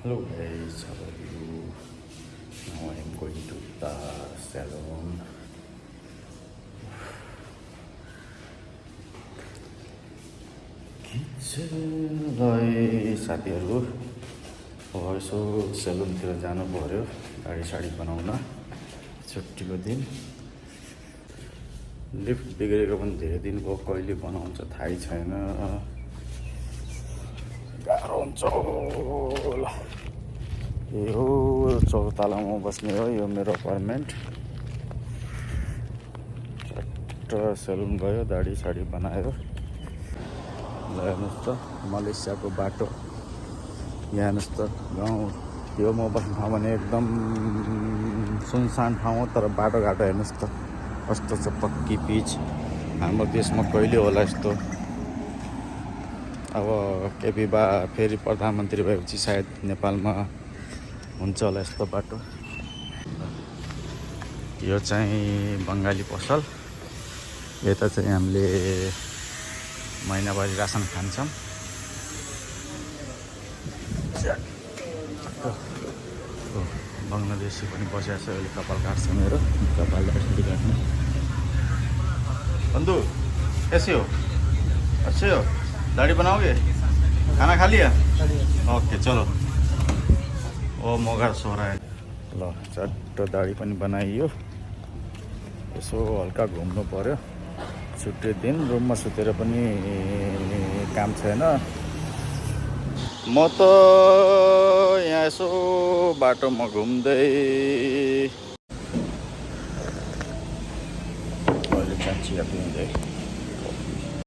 Hello guys, how are you? Now I am going to the salon. खिच्नुलाई साथीहरू अब यसो सेलुनतिर जानु पर्यो दाढी साडी बनाउन। छुट्टीको दिन लिफ्ट बिग्रेको पनि धेरै दिन भयो, कहिले बनाउँछ थाहै छैन। गाह्रो हुन्छ होला। यो चौतालामा बस्ने हो, यो मेरो अपार्टमेन्ट। चट्ट सेलुन गयो, दाढी साडी बनायो। ल हेर्नुहोस् त मलेसियाको बाटो। यहाँ हेर्नुहोस् त गाउँ, यो म बस्ने ठाउँ भने एकदम सुनसान ठाउँ हो, तर बाटोघाटो हेर्नुहोस् त कस्तो छ, पक्की पिच। हाम्रो देशमा कहिले होला यस्तो। अब केपी बा फेरि प्रधानमन्त्री भएपछि सायद नेपालमा हुन्छ होला यस्तो बाटो। यो चाहिँ बङ्गाली पसल। यता चाहिँ हामीले महिनाभरि रासन खान्छौँ। बङ्गलादेशी पनि बसेको छ, अहिले कपाल काट्छ मेरो। कपाल यसरी काट्ने। बन्धु कैसे हो? अच्छे हो? दाढ़ी बनाओगे? खाना खा लिया? ओके चलो। ओ मगर सो रहा है। ल चट्ट दाढ़ी पनि बनाइयो। यसो हल्का घुम्नु पर्यो। छुट्टी दिन रुममा सुतेर पनि काम छैन। म त यहाँ यसो बाटोमा घुम्दै अहिले चिया पिउँदै